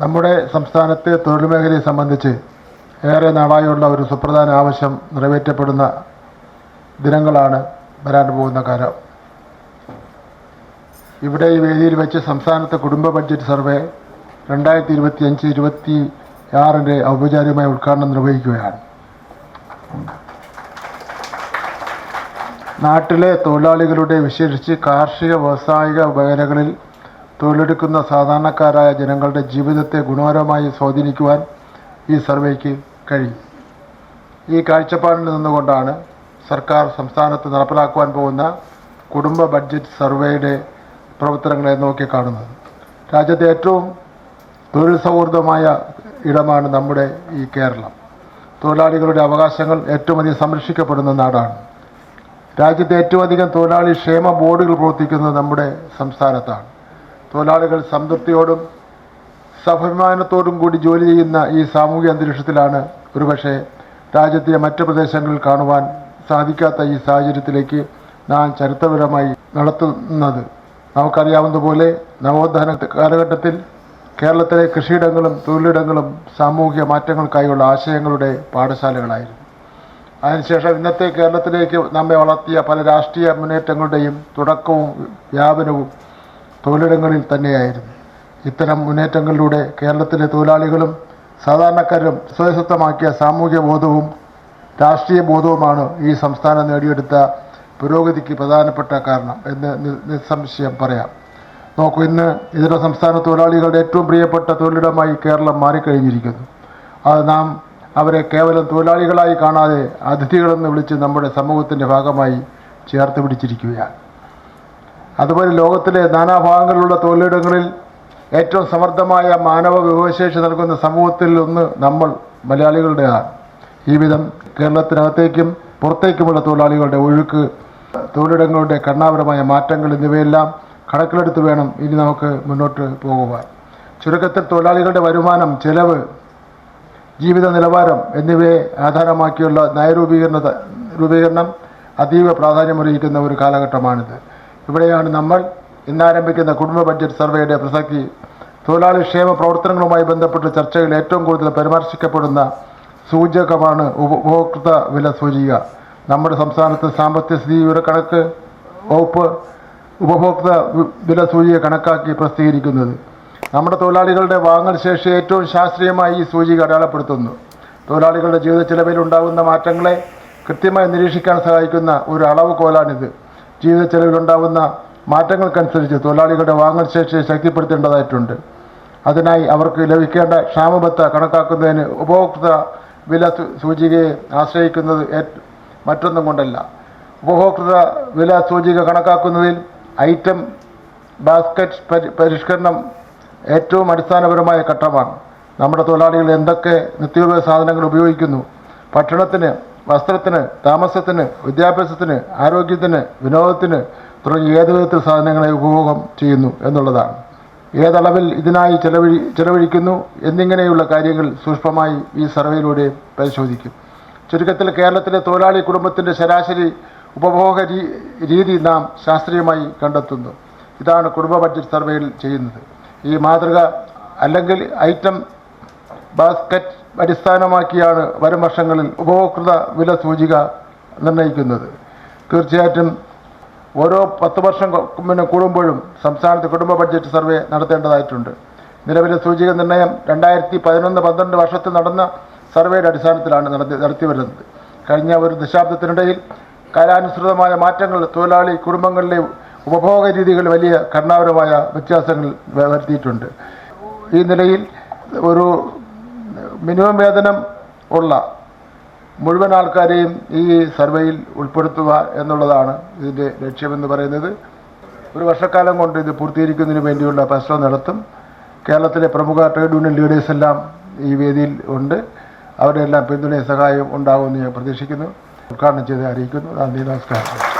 നമ്മുടെ സംസ്ഥാനത്തെ തൊഴിൽ മേഖലയെ സംബന്ധിച്ച് ഏറെ നാളായുള്ള ഒരു സുപ്രധാന ആവശ്യം നിറവേറ്റപ്പെടുന്ന ദിനങ്ങളാണ് വരാൻ പോകുന്ന കാലം. ഇവിടെ ഈ വേദിയിൽ വെച്ച് സംസ്ഥാനത്തെ കുടുംബ ബഡ്ജറ്റ് സർവേ 2025-26 ഔപചാരികമായ ഉദ്ഘാടനം നിർവഹിക്കുകയാണ്. നാട്ടിലെ തൊഴിലാളികളുടെ, വിശേഷിച്ച് കാർഷിക വ്യാവസായിക മേഖലകളിൽ തൊഴിലെടുക്കുന്ന സാധാരണക്കാരായ ജനങ്ങളുടെ ജീവിതത്തെ ഗുണപരമായി സ്വാധീനിക്കുവാൻ ഈ സർവേക്ക് കഴിയും. ഈ കാഴ്ചപ്പാടിൽ നിന്നുകൊണ്ടാണ് സർക്കാർ സംസ്ഥാനത്ത് നടപ്പിലാക്കുവാൻ പോകുന്ന കുടുംബ ബഡ്ജറ്റ് സർവേയുടെ പ്രവർത്തനങ്ങളെ നോക്കിക്കാണുന്നത്. രാജ്യത്തെ ഏറ്റവും തൊഴിൽ സൗഹൃദമായ ഇടമാണ് നമ്മുടെ ഈ കേരളം. തൊഴിലാളികളുടെ അവകാശങ്ങൾ ഏറ്റവും അധികം സംരക്ഷിക്കപ്പെടുന്ന നാടാണ്. രാജ്യത്തെ ഏറ്റവും അധികം തൊഴിലാളി ക്ഷേമ ബോർഡുകൾ പ്രവർത്തിക്കുന്നത് നമ്മുടെ സംസ്ഥാനത്താണ്. തൊഴിലാളികൾ സംതൃപ്തിയോടും സ്വാഭിമാനത്തോടും കൂടി ജോലി ചെയ്യുന്ന ഈ സാമൂഹിക അന്തരീക്ഷത്തിലാണ് ഒരുപക്ഷെ രാജ്യത്തെ മറ്റ് പ്രദേശങ്ങളിൽ കാണുവാൻ സാധിക്കാത്ത ഈ സാഹചര്യത്തിലേക്ക് നാം ചരിത്രപരമായി നടത്തുന്നത്. നമുക്കറിയാവുന്നതുപോലെ നവോത്ഥാന കാലഘട്ടത്തിൽ കേരളത്തിലെ കൃഷിയിടങ്ങളും തൊഴിലിടങ്ങളും സാമൂഹിക മാറ്റങ്ങൾക്കായുള്ള ആശയങ്ങളുടെ പാഠശാലകളായിരുന്നു. അതിനുശേഷം ഇന്നത്തെ കേരളത്തിലേക്ക് നമ്മെ വളർത്തിയ പല രാഷ്ട്രീയ മുന്നേറ്റങ്ങളുടെയും തുടക്കവും വ്യാപനവും തൊഴിലിടങ്ങളിൽ തന്നെയായിരുന്നു. ഇത്തരം മുന്നേറ്റങ്ങളിലൂടെ കേരളത്തിലെ തൊഴിലാളികളും സാധാരണക്കാരും സ്വയത്തമാക്കിയ സാമൂഹ്യ ബോധവും രാഷ്ട്രീയ ബോധവുമാണ് ഈ സംസ്ഥാനം നേടിയെടുത്ത പുരോഗതിക്ക് പ്രധാനപ്പെട്ട കാരണം എന്ന് നിസ്സംശയം പറയാം. നോക്കൂ, ഇന്ന് ഇതര സംസ്ഥാന തൊഴിലാളികളുടെ ഏറ്റവും പ്രിയപ്പെട്ട തൊഴിലിടമായി കേരളം മാറിക്കഴിഞ്ഞിരിക്കുന്നു. അത് നാം അവരെ കേവലം തൊഴിലാളികളായി കാണാതെ അതിഥികളെന്ന് വിളിച്ച് നമ്മുടെ സമൂഹത്തിൻ്റെ ഭാഗമായി ചേർത്ത് പിടിച്ചിരിക്കുകയാണ്. അതുപോലെ ലോകത്തിലെ നാനാഭാഗങ്ങളിലുള്ള തൊഴിലിടങ്ങളിൽ ഏറ്റവും സമർത്ഥമായ മാനവ വിഭവശേഷി നൽകുന്ന സമൂഹത്തിൽ ഒന്ന് നമ്മൾ മലയാളികളുടെയാണ്. ഈ വിധം കേരളത്തിനകത്തേക്കും പുറത്തേക്കുമുള്ള തൊഴിലാളികളുടെ ഒഴുക്ക്, തൊഴിലിടങ്ങളുടെ ഘടനാപരമായ മാറ്റങ്ങൾ എന്നിവയെല്ലാം കണക്കിലെടുത്ത് വേണം ഇനി നമുക്ക് മുന്നോട്ട് പോകുവാൻ. ചുരുക്കത്തിൽ തൊഴിലാളികളുടെ വരുമാനം, ചെലവ്, ജീവിത നിലവാരം എന്നിവയെ ആധാരമാക്കിയുള്ള നയരൂപീകരണം അതീവ പ്രാധാന്യമർഹിക്കുന്ന ഒരു കാലഘട്ടമാണിത്. ഇവിടെയാണ് നമ്മൾ ഇന്നാരംഭിക്കുന്ന കുടുംബ ബഡ്ജറ്റ് സർവേയുടെ പ്രസക്തി. തൊഴിലാളി ക്ഷേമ പ്രവർത്തനങ്ങളുമായി ബന്ധപ്പെട്ട ചർച്ചയിൽ ഏറ്റവും കൂടുതൽ പരാമർശിക്കപ്പെടുന്ന സൂചകമാണ് ഉപഭോക്തൃ വില സൂചിക. നമ്മുടെ സംസ്ഥാനത്ത് സാമ്പത്തിക സ്ഥിതി വിവരക്കണക്ക് വകുപ്പ് ഉപഭോക്തൃ വില സൂചിക കണക്കാക്കി പ്രസിദ്ധീകരിക്കുന്നത്. നമ്മുടെ തൊഴിലാളികളുടെ വാങ്ങൽ ശേഷി ഏറ്റവും ശാസ്ത്രീയമായി ഈ സൂചിക അടയാളപ്പെടുത്തുന്നു. തൊഴിലാളികളുടെ ജീവിത ചെലവിൽ ഉണ്ടാകുന്ന മാറ്റങ്ങളെ കൃത്യമായി നിരീക്ഷിക്കാൻ സഹായിക്കുന്ന ഒരു അളവുകോലാണിത്. ജീവിത ചെലവിലുണ്ടാകുന്ന മാറ്റങ്ങൾക്കനുസരിച്ച് തൊഴിലാളികളുടെ വാങ്ങൽ ശേഷിയെ ശക്തിപ്പെടുത്തേണ്ടതായിട്ടുണ്ട്. അതിനായി അവർക്ക് ലഭിക്കേണ്ട ക്ഷാമബത്ത കണക്കാക്കുന്നതിന് ഉപഭോക്തൃ വില സൂചികയെ ആശ്രയിക്കുന്നത് മറ്റൊന്നും കൊണ്ടല്ല. ഉപഭോക്തൃ വില സൂചിക കണക്കാക്കുന്നതിൽ ഐറ്റം ബാസ്ക്കറ്റ് പരിഷ്കരണം ഏറ്റവും അടിസ്ഥാനപരമായ ഘട്ടമാണ്. നമ്മുടെ തൊഴിലാളികൾ എന്തൊക്കെ നിത്യോപയോഗ സാധനങ്ങൾ ഉപയോഗിക്കുന്നു, ഭക്ഷണത്തിന്, വസ്ത്രത്തിന്, താമസത്തിന്, വിദ്യാഭ്യാസത്തിന്, ആരോഗ്യത്തിന്, വിനോദത്തിന് തുടങ്ങി ഏത് വിധത്തിൽ സാധനങ്ങളെ ഉപഭോഗം ചെയ്യുന്നു എന്നുള്ളതാണ്. ഏതളവിൽ ഇതിനായി ചെലവഴിക്കുന്നു എന്നിങ്ങനെയുള്ള കാര്യങ്ങൾ സൂക്ഷ്മമായി ഈ സർവേയിലൂടെ പരിശോധിക്കും. ചുരുക്കത്തിൽ കേരളത്തിലെ തൊഴിലാളി കുടുംബത്തിൻ്റെ ശരാശരി ഉപഭോഗ രീതി നാം ശാസ്ത്രീയമായി കണ്ടെത്തുന്നു. ഇതാണ് കുടുംബ ബഡ്ജറ്റ് സർവേയിൽ ചെയ്യുന്നത്. ഈ മാതൃക അല്ലെങ്കിൽ ഐറ്റം ബാസ്ക്കറ്റ് അടിസ്ഥാനമാക്കിയാണ് വരും വർഷങ്ങളിൽ ഉപഭോക്തൃ വില സൂചിക നിർണ്ണയിക്കുന്നത്. തീർച്ചയായിട്ടും ഓരോ 10 വർഷം കൂടുമ്പോഴും സംസ്ഥാനത്ത് കുടുംബ ബഡ്ജറ്റ് സർവേ നടത്തേണ്ടതായിട്ടുണ്ട്. നിലവിലെ സൂചിക നിർണ്ണയം 2011-12 വർഷത്തിൽ നടന്ന സർവേയുടെ അടിസ്ഥാനത്തിലാണ് നടത്തി വരുന്നത്. കഴിഞ്ഞ ഒരു ദശാബ്ദത്തിനിടയിൽ കാലാനുസൃതമായ മാറ്റങ്ങൾ തൊഴിലാളി കുടുംബങ്ങളിലെ ഉപഭോഗ രീതികളിൽ വലിയ ഘടനാപരമായ വ്യത്യാസങ്ങൾ വരുത്തിയിട്ടുണ്ട്. ഈ നിലയിൽ ഒരു മിനിമം വേതനം ഉള്ള മുഴുവൻ ആൾക്കാരെയും ഈ സർവേയിൽ ഉൾപ്പെടുത്തുക എന്നുള്ളതാണ് ഇതിൻ്റെ ലക്ഷ്യമെന്ന് പറയുന്നത്. ഒരു വർഷക്കാലം കൊണ്ട് ഇത് പൂർത്തീകരിക്കുന്നതിന് വേണ്ടിയുള്ള പരിശ്രമം നടത്തും. കേരളത്തിലെ പ്രമുഖ ട്രേഡ് യൂണിയൻ ലീഡേഴ്സ് എല്ലാം ഈ വേദിയിൽ ഉണ്ട്. അവരുടെ എല്ലാം പിന്തുണയും സഹായവും ഉണ്ടാകുമെന്ന് ഞാൻ പ്രതീക്ഷിക്കുന്നു. ഉദ്ഘാടനം ചെയ്ത് അറിയിക്കുന്നു. നന്ദി, നമസ്കാരം.